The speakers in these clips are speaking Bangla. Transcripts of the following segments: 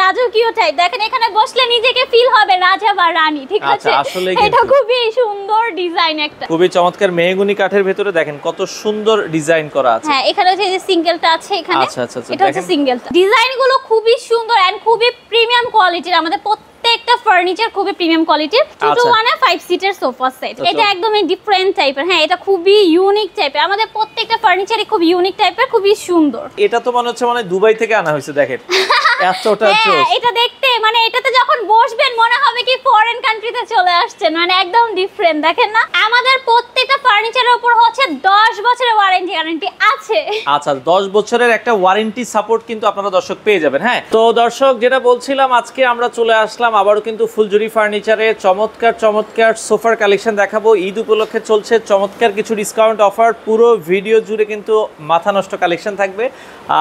রাজকীয় টাইপ। দেখেন এখানে বসলে নিজেকে ফিল হবে রাজা বা রানী, ঠিক আছে? আসলে এটা খুবই সুন্দর ডিজাইন একটা, খুবই চমৎকার মেহগনি কাঠের ভেতরে দেখেন কত সুন্দর ডিজাইন করা আছে। হ্যাঁ এখানে হচ্ছে যে সিঙ্গেলটা আছে এখানে। আচ্ছা আচ্ছা, এটা হচ্ছে সিঙ্গেলটা। ডিজাইনগুলো খুবই সুন্দর এন্ড খুবই প্রিমিয়াম কোয়ালিটির। আমাদের প্রত্যেকটা ফার্নিচার খুবই প্রিমিয়াম কোয়ালিটির। 2 to 1 5 সিটার সোফা সেট। এটা একদমই ডিফারেন্ট টাইপের। হ্যাঁ এটা খুবই ইউনিক টাইপের। আমাদের প্রত্যেকটা ফার্নিচারই খুব ইউনিক টাইপের, খুবই সুন্দর। এটা তো মনে হচ্ছে মানে দুবাই থেকে আনা হয়েছে দেখেন। এতটা জোস। এটা দেখতে মানে এটাতে যখন বসবেন মনে হবে কি ফরেন কান্ট্রিতে চলে আসছেন, মানে একদম ডিফারেন্ট। দেখেন না, আমাদের প্রত্যেকটা ফার্নিচারের উপর হচ্ছে 10 বছরের ওয়ারেন্টি গ্যারান্টি আছে। আচ্ছা 10 বছরের একটা ওয়ারেন্টি সাপোর্ট কিন্তু আপনারা দর্শক পেয়ে যাবেন। হ্যাঁ তো দর্শক যেটা বলছিলাম, আজকে আমরা চলে আসলাম আবারও কিন্তু ফুলজুরি ফার্নিচারে চমৎকার চমৎকার সোফার কালেকশন দেখাবো। ঈদ উপলক্ষে চলছে চমৎকার কিছু ডিসকাউন্ট অফার। পুরো ভিডিও জুড়ে কিন্তু মাথা নষ্ট কালেকশন থাকবে।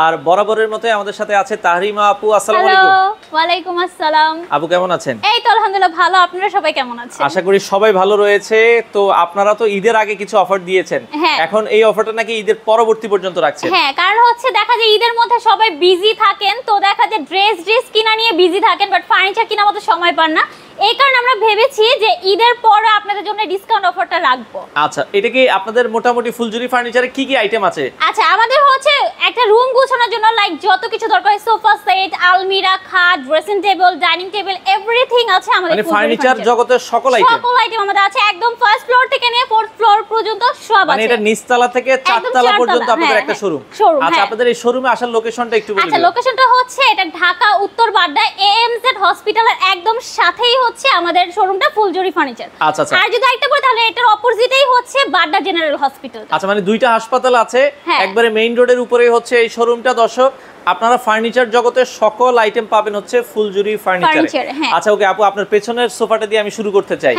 আর বরাবরের মতো আমাদের সাথে আছে তাহরিমা আপু। আসসালামু আলাইকুম। ওয়ালাইকুম আসসালাম। আপু কেমন আছেন? এই তো আলহামদুলিল্লাহ ভালো। আপনারা সবাই কেমন আছেন? আশা করি সবাই ভালো রয়েছে। তো আপনারা তো ঈদের আগে কিছু অফার দিয়েছেন, এখন এই অফারটা নাকি ঈদের পরবর্তী পর্যন্ত রাখছেন? হ্যাঁ কারণ হচ্ছে দেখা যায় ঈদের মধ্যে সবাই বিজি থাকেন, তো দেখা যায় ড্রেস কিনা নিয়ে বিজি থাকেন, বাট ফার্নিচার কেনার মতো সময় পান না। এই কারণে আমরা ভেবেছি যে ঈদের পরে আপনাদের জন্য ডিসকাউন্ট অফারটা রাখবো। আচ্ছা এটা কি আপনাদের মোটামুটি ফুলজুরি ফার্নিচারে কি কি আইটেম আছে? আচ্ছা আমাদের হচ্ছে একটা রুম গোছানোর জন্য লাইক যত কিছু দরকার, সোফা সেট, আলমিরা, খাট, dressing table, dining table, everything আছে আমাদের। মানে ফার্নিচার জগতের সকল আইটেম আমাদের আছে, একদম ফার্স্ট ফ্লোর থেকে নিয়ে ফোর্থ ফ্লোর পর্যন্ত সব আছে। মানে এটা নিচতলা থেকে চারতলা পর্যন্ত আপনাদের একটা শোরুম। আচ্ছা আপনাদের এই শোরুমে আসার লোকেশনটা একটু বলুন। আচ্ছা লোকেশনটা হচ্ছে এটা ঢাকা উত্তর বাড্ডা এএমজেড হসপিটালের একদম সাথেই হচ্ছে আমাদের শোরুমটা ফুলজুরি ফার্নিচার। আচ্ছা আচ্ছা। আর যদি একটা বলি তাহলে এটার অপোজিটেই হচ্ছে বাড্ডা জেনারেল হসপিটাল। আচ্ছা মানে দুইটা হাসপাতাল আছে, একবারে মেইন রোডের উপরেই হচ্ছে এই শোরুমটা। দর্শক আপনারা ফার্নিচার জগতের সকল আইটেম পাবেন হচ্ছে ফুলজুরি ফার্নিচারে। আচ্ছা ওকে আপু, আপনার পেছনের সোফাটা দিয়ে আমি শুরু করতে চাই।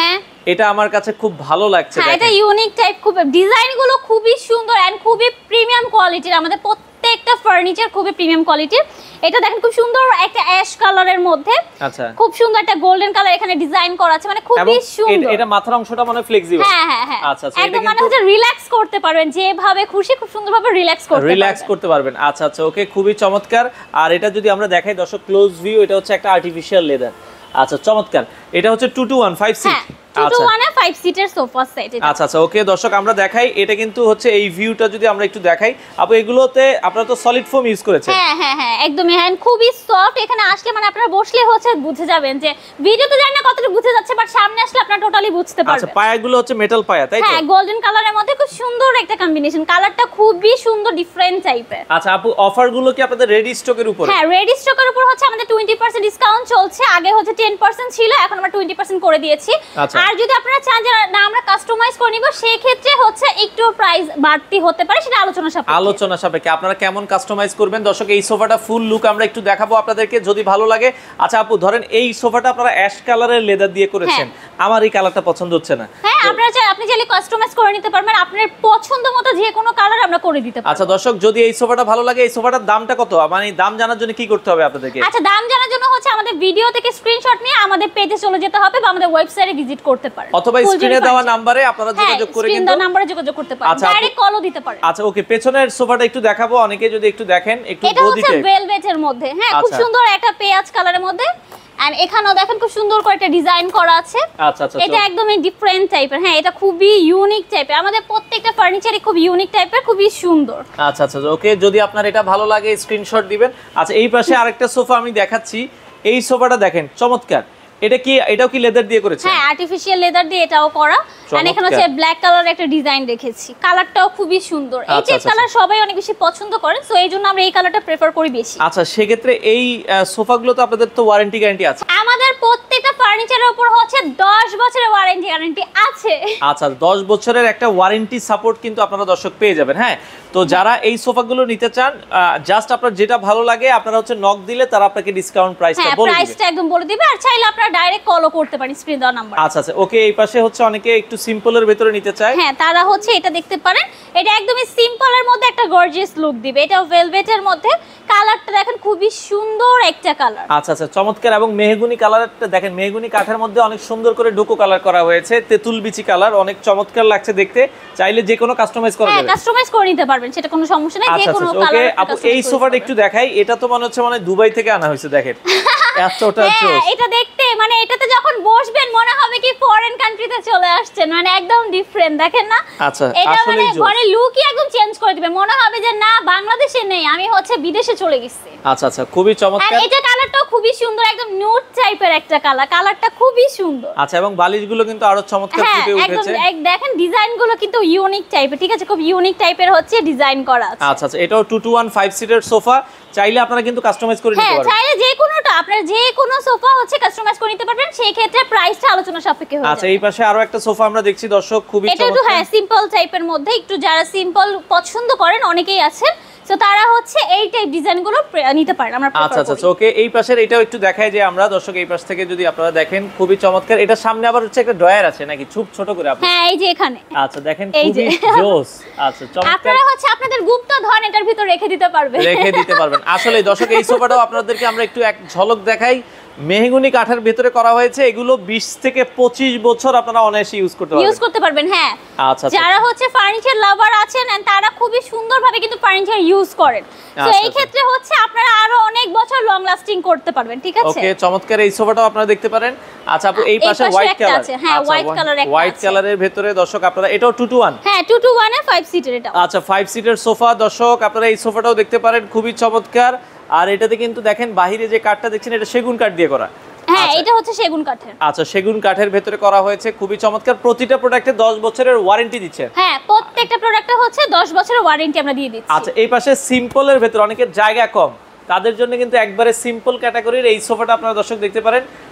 এটা আমার কাছে খুব ভালো লাগছে। এটা ইউনিক টাইপ, খুব ডিজাইনগুলো খুবই সুন্দর এন্ড খুবই প্রিমিয়াম কোয়ালিটির। আমাদের প্রত্যেকটা ফার্নিচার খুবই প্রিমিয়াম কোয়ালিটির। এটা দেখেন খুব সুন্দর একটা অ্যাশ কালারের মধ্যে, আচ্ছা খুব সুন্দর একটা গোল্ডেন কালার এখানে ডিজাইন করা আছে, মানে খুবই সুন্দর। এটা মাথার অংশটা মানে ফ্লেক্সিবল। হ্যাঁ হ্যাঁ হ্যাঁ আচ্ছা আচ্ছা। একদম মানে হচ্ছে রিল্যাক্স করতে পারবেন, যেভাবে খুশি খুব সুন্দরভাবে রিল্যাক্স করতে পারবেন। আচ্ছা আচ্ছা ওকে, খুবই চমৎকার। আর এটা যদি আমরা দেখাই দর্শক ক্লোজ ভিউ, এটা হচ্ছে একটা আর্টিফিশিয়াল লেদার। আচ্ছা চমৎকার। এটা হচ্ছে 2 to 1 5 seat. 2 to 1 5 seater sofa set. আচ্ছা আচ্ছা ওকে দর্শক আমরা দেখাই। এটা কিন্তু হচ্ছে এই ভিউটা যদি আমরা একটু দেখাই, আপু এগুলোতে আপনারা তো সলিড ফোম ইউজ করেছেন। হ্যাঁ হ্যাঁ হ্যাঁ একদমই, হ্যাঁ খুবই সফট। এখানে আসলে মানে আপনারা বসলে হচ্ছে বুঝে যাবেন, যে ভিডিওতে জানি না কতটা বুঝে যাচ্ছে, বাট সামনে আসলে আপনারা টোটালি বুঝতে পারবেন। আচ্ছা পায়াগুলো হচ্ছে মেটাল পায়া, তাই তো? হ্যাঁ গোল্ডেন কালারের মধ্যে খুব সুন্দর একটা কম্বিনেশন, কালারটা খুবই সুন্দর ডিফারেন্ট টাইপের। আচ্ছা আপু অফারগুলো কি আপনাদের রেডি স্টকের উপর? হ্যাঁ রেডি স্টকের উপর হচ্ছে আমাদের 20% ডিসকাউন্ট চলছে। আগে হচ্ছে 10% ছিল, এখন আমরা 20% করে দিয়েছি। আর যদি আপনারা চান যে না আমরা কাস্টমাইজ করে নিব, সেই ক্ষেত্রে হচ্ছে একটু প্রাইস বাড়তি হতে পারে, সেটা আলোচনা সাপেক্ষে। আপনারা কেমন কাস্টমাইজ করবেন দর্শক, এই সোফাটা ফুল লুক আমরা একটু দেখাবো আপনাদেরকে যদি ভালো লাগে। আচ্ছা আপু ধরেন এই সোফাটা আপনারা অ্যাশ কালারের লেদার দিয়ে করেছেন, আমার এই কালারটা পছন্দ হচ্ছে না। হ্যাঁ আপনি চাইলে কাস্টমাইজ করে নিতে পারবেন, আপনার পছন্দ মতো যে কোনো কালার আমরা করে দিতে পারবো। আচ্ছা দর্শক যদি এই সোফাটা ভালো লাগে, এই সোফাটার দামটা কত, মানে দাম জানার জন্য কি করতে হবে আপনাদেরকে? আচ্ছা দাম জানার জন্য হচ্ছে আমাদের ভিডিও থেকে স্ক্রিনশট নিয়ে আমাদের পেজে চলে যেতে হবে, বা আমাদের ওয়েবসাইটে ভিজিট করতে পারেন, অথবা স্ক্রিনে দেওয়া নম্বরে আপনারা যোগাযোগ করে কিন্তু নম্বরে যোগাযোগ করতে পারেন, ডাইরেক্ট কলও দিতে পারেন। আচ্ছা ওকে, পেছনের সোফাটা একটু দেখাবো, অনেকে যদি একটু দেখেন একটু এটা হচ্ছে ভেলভেটের মধ্যে। হ্যাঁ খুব সুন্দর একটা পেঁয়াজ কালারের মধ্যে, এন্ড এখানেও দেখেন খুব সুন্দর করে একটা ডিজাইন করা আছে। আচ্ছা আচ্ছা এটা একদমই ডিফারেন্ট টাইপের। হ্যাঁ এটা খুবই ইউনিক টাইপের। আমাদের প্রত্যেকটা ফার্নিচারই খুব ইউনিক টাইপের, খুবই সুন্দর। আচ্ছা আচ্ছা ওকে, যদি আপনার এটা ভালো লাগে স্ক্রিনশট দিবেন। আচ্ছা এই পাশে আরেকটা সোফা আমি দেখাচ্ছি, এই সোফাটা দেখেন চমৎকার। এটাও কি লেদার দিয়ে করেছে? হ্যাঁ আর্টিফিশিয়াল লেদার দিয়ে এটাও করা। আর এখানে হচ্ছে ব্ল্যাক কালার একটা ডিজাইন রেখেছি, কালারটাও খুবই সুন্দর। এই যে কালার সবাই অনেক বেশি পছন্দ করেন, সো এইজন্য আমরা এই কালারটা প্রেফার করি বেশি। আচ্ছা সেক্ষেত্রে এই সোফাগুলো তো আপনাদের তো ওয়ারেন্টি গ্যারান্টি আছে? আমাদের প্রত্যেকটা ফার্নিচারের উপর হচ্ছে 10 বছরের ওয়ারেন্টি গ্যারান্টি আছে। আচ্ছা 10 বছরের একটা ওয়ারেন্টি সাপোর্ট কিন্তু আপনারা দর্শক পেয়ে যাবেন। হ্যাঁ তো যারা এই সোফাগুলো নিতে চান, জাস্ট আপনার যেটা ভালো লাগে আপনারা হচ্ছে নক দিলে তারা আপনাকে ডিসকাউন্ট প্রাইসটা বলে দিবে। প্রাইসটা একদম বলে দিবে, আর চাইলে আপনারা ডাইরেক্ট কলও করতে পারেন স্ক্রিন দেওয়া নাম্বার। আচ্ছা আচ্ছা ওকে, এই পাশে হচ্ছে অনেকে একটু সিম্পলের ভিতরে নিতে চায়। হ্যাঁ তারা হচ্ছে এটা দেখতে পারেন, এটা একদমই সিম্পলের মধ্যে একটা গর্জিয়াস লুক দিবে। এটা ভেলভেটের মধ্যে, কালারটা দেখেন খুবই সুন্দর একটা কালার। আচ্ছা আচ্ছা, চমৎকার। এবং মেহগুনি কালারটা দেখেন, মেহগুনি কাঠের মধ্যে অনেক সুন্দর করে ডোকো কালার করা হয়েছে, তেঁতুল বিচি কালার, অনেক চমৎকার লাগছে দেখতে। চাইলে যে কোনো কাস্টমাইজ করা যাবে। হ্যাঁ, কাস্টমাইজ করে নিতে পারবেন, সেটা কোনো সমস্যা নেই, যে কোনো কালার। ওকে আপু, এই সোফাটা একটু দেখাই। এটা তো মনে হচ্ছে মানে দুবাই থেকে আনা হয়েছে, দেখেন এতটা হ্যাঁ, এটা দেখতে মানে এটাতে যখন বসবেন মনে হবে কি ফরেন কান্ট্রিতে চলে আসছেন, মানে একদম ডিফারেন্ট, দেখেন না? আচ্ছা, এটা মানে আসলেই জোস। ঘরের লুকই একদম চেঞ্জ করে দিবে, মনে হবে যে না বাংলাদেশে নেই, আমি হচ্ছে বিদেশে চলে গেছি। আচ্ছা আচ্ছা, খুবই আর চমৎকার। এটা কালারটাও খুবই সুন্দর, একদম নিউড টাইপের একটা কালার, কালারটা খুবই সুন্দর। আচ্ছা, এবং বালিশগুলো কিন্তু আরো চমৎকার হ্যাঁ, ফুটে একদম উঠেছে। দেখেন ডিজাইনগুলো কিন্তু ইউনিক টাইপের, ঠিক আছে, খুব ইউনিক টাইপের হচ্ছে ডিজাইন করা আছে। আচ্ছা আচ্ছা, এটাও 2 to 1 5 সিটের সোফা, চাইলে আপনারা কিন্তু কাস্টমাইজ করে নিতে হ্যাঁ, পারবেন। চাইলে যে কোনোটা আপনার যে কোনো সোফা হচ্ছে কাস্টমাইজ করে নিতে পারবেন, সেই ক্ষেত্রে প্রাইসটা আলোচনা সাপেক্ষে হয়ে আচ্ছা, যাবে। এই পাশে আরো একটা সোফা আমরা দেখছি দর্শক, খুবই এটা একটু চমৎকার। হ্যাঁ সিম্পল টাইপের মধ্যে, একটু যারা সিম্পল পছন্দ করেন অনেকেই আছেন, তো তারা হচ্ছে এই টাইপ ডিজাইনগুলো নিতে পারেন, আমরা আচ্ছা আচ্ছা, ওকে। এই পাশের এটাও একটু দেখাই যে আমরা দর্শক, এই পাশ থেকে যদি আপনারা দেখেন খুবই চমৎকার। এটা সামনে আবার হচ্ছে একটা ড্রয়ার আছে নাকি, খুব ছোট করে আপনি? হ্যাঁ, এই যে এখানে। আচ্ছা, দেখেন এই যে। খুবই জোস। আচ্ছা, চমৎকার। আপনারা হচ্ছে আপনাদের গুপ্তধন এটার ভিতর রেখে দিতে পারবেন। রেখে দিতে পারবেন। আসলে দর্শক, এই সোফাটাও আপনাদেরকে আমরা একটু এক ঝলক দেখাই। মেহগুনি কাঠের ভিতরে করা হয়েছে, এগুলো 20 থেকে 25 বছর আপনারা অনায়াসে ইউজ করতে পারবেন। ইউজ করতে পারবেন, হ্যাঁ। আচ্ছা, যারা হচ্ছে ফার্নিচার লাভার আছেন and তারা খুবই সুন্দরভাবে কিন্তু ফার্নিচার ইউজ করেন, তো এই ক্ষেত্রে হচ্ছে আপনারা আরো অনেক বছর লং লাস্টিং করতে পারবেন, ঠিক আছে? ওকে, চমৎকার। এই সোফাটাও আপনারা দেখতে পারেন। আচ্ছা আপু, এই পাশে হোয়াইট একটা কালার আছে, হ্যাঁ, হোয়াইট কালার একটা হোয়াইট আছে। কালারের ভিতরে দর্শক আপনারা, এটাও 2 to 1। হ্যাঁ, 2 to 1 এ 5 সিটের এটা। আচ্ছা, 5 সিটের সোফা দর্শক, আপনারা এই সোফাটাও দেখতে পারেন, খুবই চমৎকার। আর এটাতে কিন্তু দেখেন বাহিরে যে কাঠটা দেখছেন, এটা সেগুন কাঠ দিয়ে করা। হ্যাঁ, এটা হচ্ছে সেগুন কাঠের। আচ্ছা, সেগুন কাঠের ভেতরে করা হয়েছে, খুবই চমৎকার। প্রতিটা প্রোডাক্টে 10 বছরের ওয়ারেন্টি দিচ্ছেন। হ্যাঁ, প্রত্যেকটা প্রোডাক্টে হচ্ছে 10 বছরের ওয়ারেন্টি আমরা দিয়ে দিচ্ছি। আচ্ছা, এই পাশে সিম্পলের ভেতর অনেকের জায়গা কম, তাদের জন্য কিন্তু একবারে সিম্পল ক্যাটাগরির এই সোফাটা আপনারা দর্শক দেখতে পারেন।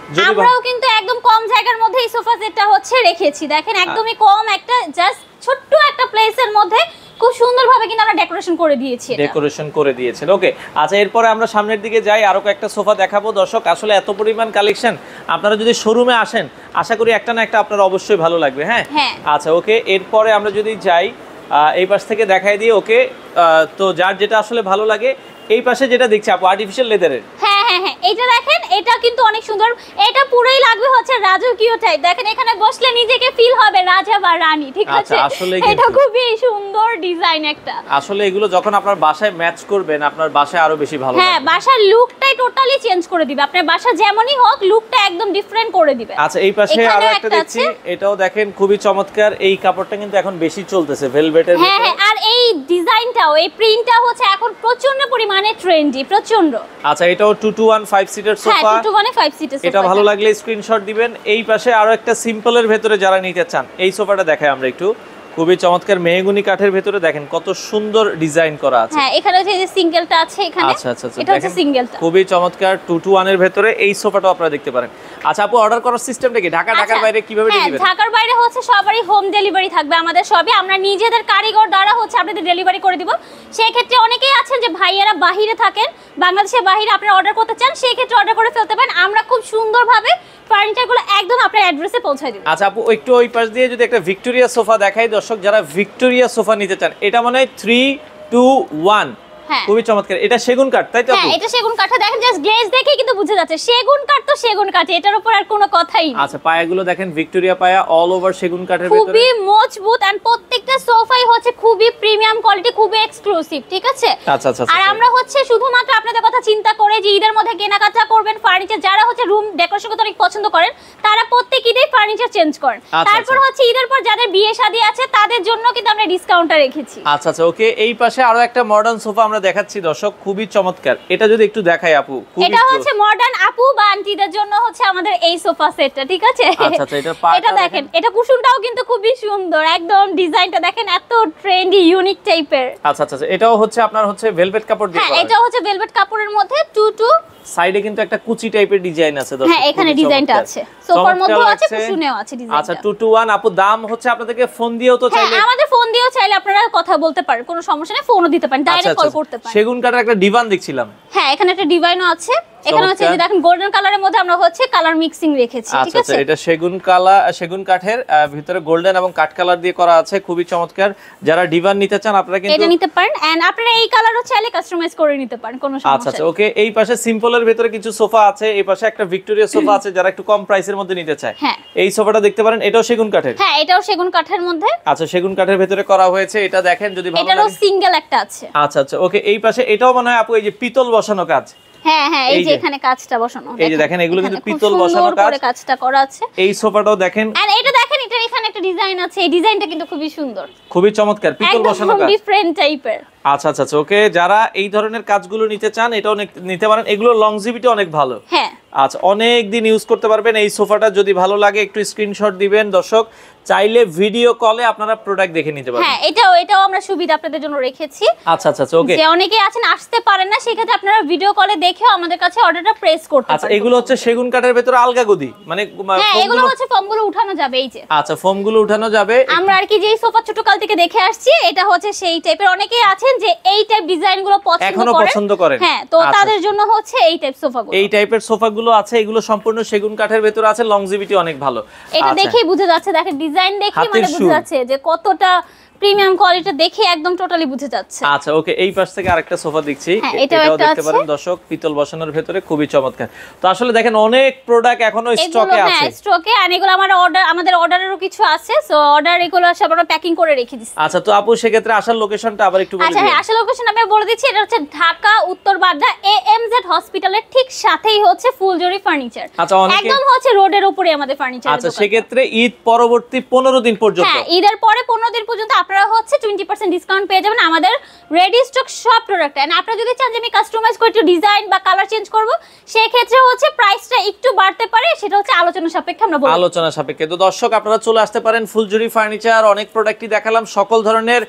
আমরাও কিন্তু একদম কম জায়গার মধ্যে এই সোফা সেটটা হচ্ছে রেখেছি, দেখেন একদমই কম একটা জাস্ট ছোট্ট একটা প্লেসের মধ্যে খুব সুন্দরভাবে কিন্তু আমরা ডেকোরেশন করে দিয়েছি, ডেকোরেশন করে দিয়েছেন। ওকে, আচ্ছা, এরপরে আমরা সামনের দিকে যাই, আরো কয়েকটা সোফা দেখাবো দর্শক। আসলে এত পরিমাণ কালেকশন, আপনারা যদি শোরুমে আসেন আশা করি একটা না একটা আপনার অবশ্যই ভালো লাগবে। হ্যাঁ, আচ্ছা, ওকে। এরপরে আমরা যদি যাই এই পাশ থেকে দেখাই দিই। ওকে, তো যার যেটা আসলে ভালো লাগে, এই পাশে যেটা দেখছি আপু, আর্টিফিশিয়াল লেদারের। হ্যাঁ হ্যাঁ হ্যাঁ, এটা দেখেন, এটা কিন্তু অনেক সুন্দর, এটা পুরোই লাগবে হচ্ছে রাজকীয় টাইপ, দেখেন এখানে বসলে নিজেকে ফিল হবে রাজা বা রানী, ঠিক আছে? আসলে এটা খুবই সুন্দর ডিজাইন একটা। আসলে এগুলো যখন আপনার বাসায় ম্যাচ করবেন, আপনার বাসায় আরো বেশি ভালো লাগবে। হ্যাঁ, বাসার লুকটাই টোটালি চেঞ্জ করে দিবে, আপনার বাসা যেমনই হোক লুকটা একদম ডিফারেন্ট করে দিবে। আচ্ছা, এই পাশে আরো একটা দেখছি, এটাও দেখেন খুবই চমৎকার। এই কাপড়টা কিন্তু এখন বেশি চলতেছে, ভেলভেটের। হ্যাঁ হ্যাঁ, আর এই ডিজাইনটাও, এই প্রিন্টটাও হচ্ছে এখন প্রচন্ড পরিমাণে ট্রেন্ডি, প্রচন্ড। আচ্ছা, এটাও 2 to 1 5 সিটের সোফা। হ্যাঁ, 2 to 1 এ 5 সিটের সোফা। এটা ভালো লাগলে স্ক্রিনশট দিবেন। এই পাশে আরো একটা সিম্পলের ভেতরে যারা নিতে চান, এই সোফাটা দেখাই আমরা একটু। খুবই চমৎকার, মেহগুনি কাঠের ভেতরে দেখেন কত সুন্দর ডিজাইন করা আছে। হ্যাঁ, এখানে হচ্ছে যে সিঙ্গেলটা আছে এখানে। আচ্ছা আচ্ছা, এটা হচ্ছে সিঙ্গেলটা। খুবই চমৎকার, 2 to 1 এর ভেতরে এই সোফাটাও আপনারা দেখতে পারেন। আচ্ছা আপু, অর্ডার করার সিস্টেমটা কি? ঢাকার বাইরে কিভাবে দিবেন? ঢাকার বাইরে হচ্ছে সবারই হোম ডেলিভারি থাকবে আমাদের সবই, আমরা নিজেদের কারিগর দ্বারা হচ্ছে আপনাদের ডেলিভারি করে দিব। সেই ক্ষেত্রে অনেকেই আছেন যে ভাইয়ারা বাহিরে থাকেন, বাংলাদেশের বাহিরে আপনারা অর্ডার করতে চান, সেই ক্ষেত্রে অর্ডার করে ফেলতে পারেন, আমরা খুব সুন্দরভাবে ফার্নিচারগুলো একদম আপনার অ্যাড্রেসে পৌঁছে দিব। আচ্ছা আপু, একটু ওই পাশ দিয়ে যদি একটা ভিক্টোরিয়া সোফা দেখাই দর্শক, যারা ভিক্টোরিয়া সোফা নিতে চান, এটা মানে 3 to 1। হ্যাঁ, খুবই চমৎকার। এটা সেগুন কাঠ, তাই তো? হ্যাঁ, এটা সেগুন কাঠ, দেখেন জাস্ট গ্লেজ দেখেই কিন্তু বুঝে যাচ্ছে সেগুন কাঠ, তো সেগুন কাঠ, এটার উপর আর কোনো কথাই নেই। আচ্ছা, পায়াগুলো দেখেন ভিক্টোরিয়া পায়া, অল ওভার সেগুন কাঠের ভিতরে, খুবই মজবুত, এন্ড প্রত্যেকটা সোফাই হচ্ছে খুবই প্রিমিয়াম কোয়ালিটি, খুবই এক্সক্লুসিভ, ঠিক আছে? আচ্ছা আচ্ছা। আর আমরা হচ্ছে শুধুমাত্র আপনাদের কথা চিন্তা করে যে ঈদের মধ্যে কেনাকাটা করবেন ফার্নিচার, যারা হচ্ছে রুম ডেকোরেশন করতে অনেক পছন্দ করেন, তারা প্রত্যেক ঈদেই ফার্নিচার চেঞ্জ করেন। তারপর হচ্ছে ঈদের পর যাদের বিয়ে শাদী আছে তাদের জন্য কিন্তু আমরা ডিসকাউন্টটা রেখেছি। আচ্ছা আচ্ছা, ওকে। এই পাশে আরো একটা মডার্ন সোফা আমরা দেখাচ্ছি দর্শক, খুবই চমৎকার। এটা যদি একটু দেখাই আপু, এটা হচ্ছে মডার্ন আপু বা আন্টিদের জন্য হচ্ছে আমাদের এই সোফা সেটটা, ঠিক আছে? আচ্ছা আচ্ছা, এটা দেখেন, এটা কুশনটাও কিন্তু খুবই সুন্দর, একদম ডিজাইনটা দেখেন এত ট্রেন্ডি ইউনিক টাইপের। আচ্ছা আচ্ছা, এটাও হচ্ছে আপনার হচ্ছে ভেলভেট কাপড় দিয়ে করা। হ্যাঁ, এটা হচ্ছে ভেলভেট কাপড়ের মধ্যে 2 to সাইডে কিন্তু একটা কুচি টাইপের ডিজাইন আছে দর্শক। হ্যাঁ, এখানে ডিজাইনটা আছে, সোফার মধ্যেও আছে, কুশনেও আছে ডিজাইনটা। আচ্ছা, 2 to 1 আপু, দাম হচ্ছে আপনাদেরকে ফোন দিয়েও তো চাইলে। হ্যাঁ, আমাদের ফোন দিয়েও চাইলে আপনারা কথা বলতে পারেন, কোনো সমস্যা নেই, ফোনও দিতে পারেন, ডাইরেক্ট কল করতে পারেন। সেগুন কাঠের একটা ডিভান দেখছিলাম। হ্যাঁ, এখানে একটা ডিভাইনও আছে। এখানে হচ্ছে যে দেখেন গোল্ডেন কালারের মধ্যে আমরা হচ্ছে কালার মিক্সিং রেখেছি, ঠিক আছে? এটা সেগুন কাঠের ভিতরে গোল্ডেন এবং কাঠ কালার দিয়ে করা আছে, খুবই চমৎকার। যারা ডিভান নিতে চান আপনারা কিন্তু এটা নিতে পারেন, এন্ড আপনারা এই কালারও চাইলে কাস্টমাইজ করে নিতে পারেন, কোনো সমস্যা নেই। ওকে। এই পাশে সিম্পলের ভিতরে কিছু সোফা আছে, এই পাশে একটা ভিক্টোরিয়া সোফা আছে যারা একটু কম প্রাইসের মধ্যে নিতে চায়। হ্যাঁ, এই সোফাটা দেখতে পারেন, এটাও সেগুন কাঠের। হ্যাঁ, এটাও সেগুন কাঠের মধ্যে। সেগুন কাঠের ভিতরে করা হয়েছে, এটা দেখেন যদি ভালো লাগে। এটারও সিঙ্গেল একটা আছে। ওকে। এই পাশে এটাও মনে হয় আপু এই যে পিতল বসানো কাজ। হ্যাঁ, হ্যাঁ, এই যে এখানে কাজটা বসানো, এই যে দেখেন এগুলো কিন্তু পিতল বসানো কাজ, করে কাজটা করা আছে। এই সোফাটাও দেখেন, আর এটা দেখেন, এটার এখানে একটা ডিজাইন আছে, এই ডিজাইনটা কিন্তু খুবই সুন্দর, খুবই চমৎকার, পিতল বসানো কাজ, ডিফারেন্ট টাইপের। ওকে। যারা এই ধরনের কাজগুলো নিতে চান এটাও নিতে পারেন, এগুলো লংজিভিটি অনেক ভালো। হ্যাঁ, অনেক দিন ইউজ করতে পারবেন। এই সোফাটা যদি ভালো লাগে একটু স্ক্রিনশট দিবেন দর্শক, চাইলে ভিডিও কলে আপনারা প্রোডাক্ট দেখে নিতে পারবেন। হ্যাঁ, এটাও আমরা সুবিধা আপনাদের জন্য রেখেছি। ওকে। যে অনেকেই আছেন আসতে পারেন না, সেই ক্ষেত্রে আপনারা ভিডিও কলে দেখেও আমাদের কাছে অর্ডারটা প্রেস করতে পারেন। এগুলো হচ্ছে সেগুন কাঠের ভিতরে আলগা গদি, মানে হ্যাঁ, এগুলো হচ্ছে ফর্মগুলো উঠানো যাবে, এই যে ফোমগুলো উঠানো যাবে। আমরা আর কি যেই সোফা ছোটকাল থেকে দেখে আসছি, এটা হচ্ছে সেই টাইপের। অনেকেই আছেন যে এই টাইপ ডিজাইনগুলো পছন্দ করেন। হ্যাঁ, তো তাদের জন্য হচ্ছে এই টাইপ সোফাগুলো, এই টাইপের সোফাগুলো আছে, এগুলো সম্পূর্ণ সেগুন কাঠের ভিতরে আছে, লংজিভিটি অনেক ভালো। এটা দেখেই বোঝা যাচ্ছে, দেখেন ডিজাইন দেখেই মানে বোঝা যাচ্ছে যে কতটা প্রিমিয়াম কোয়ালিটি, দেখে একদম টোটালি বুঝে যাচ্ছে। ওকে। এই পাশ থেকে আরেকটা সোফা দেখছি, এটাও দেখতে পারেন দর্শক, পিতল বসানোর ভিতরে খুবই চমৎকার। তো আসলে দেখেন অনেক প্রোডাক্ট এখনো স্টকে আছে। হ্যাঁ, স্টকে, আর এগুলো আমাদের অর্ডারেরও কিছু আছে, সো অর্ডার এগুলো সব আমরা প্যাকিং করে রেখে দিচ্ছি। তো আপু সেক্ষেত্রে আসার লোকেশনটা আবার একটু বলে দিন। হ্যাঁ, আসার লোকেশন আমি বলে দিচ্ছি, এটা হচ্ছে ঢাকা উত্তর বাড্ডা AMZ হসপিটালের ঠিক সাথেই হচ্ছে ফুলজুরি ফার্নিচার। একদম হচ্ছে রোডের উপরে আমাদের ফার্নিচার। সেক্ষেত্রে ঈদ পরবর্তী 15 দিন পর্যন্ত, হ্যাঁ, ঈদের পরে 15 দিন পর্যন্ত আপনারা হচ্ছে 20% ডিসকাউন্ট পেয়ে যাবেন আমাদের রেডি স্টক সব প্রোডাক্ট। এন্ড আপনারা যদি চান যে আমি কাস্টমাইজ করে একটু ডিজাইন বা কালার চেঞ্জ করব, সেই ক্ষেত্রে হচ্ছে প্রাইসটা একটু বাড়তে পারে, সেটা হচ্ছে আলোচনা সাপেক্ষে আমরা বলবো। আলোচনা সাপেক্ষে। তো দর্শক আপনারা চলে আসতে পারেন ফুলজুরি ফার্নিচার, অনেক প্রোডাক্টই দেখালাম, সকল ধরনের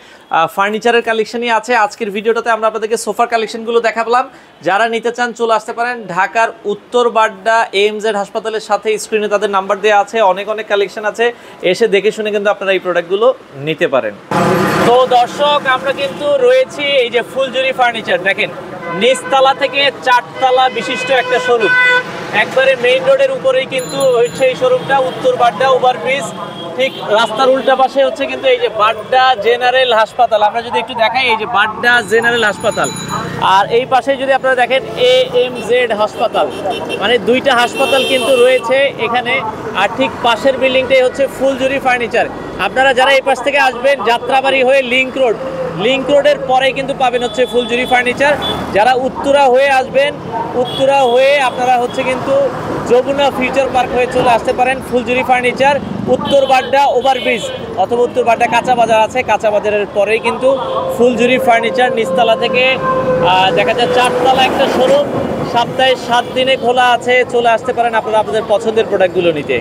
ফার্নিচারের কালেকশনই আছে। আজকের ভিডিওটাতে আমরা আপনাদেরকে সোফার কালেকশনগুলো দেখালাম। যারা নিতে চান চলে আসতে পারেন ঢাকার উত্তর বাড্ডা AMZ হাসপাতালের সাথে, স্ক্রিনে তাদের নাম্বার দেওয়া আছে, অনেক কালেকশন আছে, এসে দেখে শুনে কিন্তু আপনারা এই প্রোডাক্টগুলো নিতে পারেন। তো দর্শক আমরা কিন্তু রয়েছি এই যে ফুলজুরি ফার্নিচার, দেখেন নিচতলা থেকে 4 তলা বিশিষ্ট একটা শোরুম, একবারে মেইন রোডের উপরেই কিন্তু হচ্ছে এই শোরুমটা, উত্তর বাড্ডা ওভারব্রিজ, ঠিক রাস্তার উল্টা পাশে হচ্ছে কিন্তু এই যে বাড্ডা জেনারেল হাসপাতাল। আমরা যদি একটু দেখাই, এই যে বাড্ডা জেনারেল হাসপাতাল, আর এই পাশে যদি আপনারা দেখেন AMZ হাসপাতাল, মানে দুইটা হাসপাতাল কিন্তু রয়েছে এখানে। আর ঠিক পাশের বিল্ডিংটাই হচ্ছে ফুলজুরি ফার্নিচার। আপনারা যারা এই পাশ থেকে আসবেন যাত্রাবাড়ি হয়ে লিংক রোডের পরে কিন্তু পাবেন হচ্ছে ফুলজুরি ফার্নিচার। যারা উত্তরা হয়ে আসবেন, উত্তরা হয়ে আপনারা হচ্ছে কিন্তু যমুনা ফিউচার পার্ক হয়ে চলে আসতে পারেন ফুলজুরি ফার্নিচার, উত্তর বাড্ডা ওভারব্রিজ অথবা উত্তর বাড্ডা কাঁচা বাজার আছে, কাঁচা বাজারের পরেই কিন্তু ফুলজুরি ফার্নিচার। নিচতলা থেকে দেখা যায় 4 তলা একটা শোরুম, সপ্তাহে 7 দিনে খোলা আছে, চলে আসতে পারেন আপনারা আপনাদের পছন্দের প্রোডাক্টগুলো নিতে।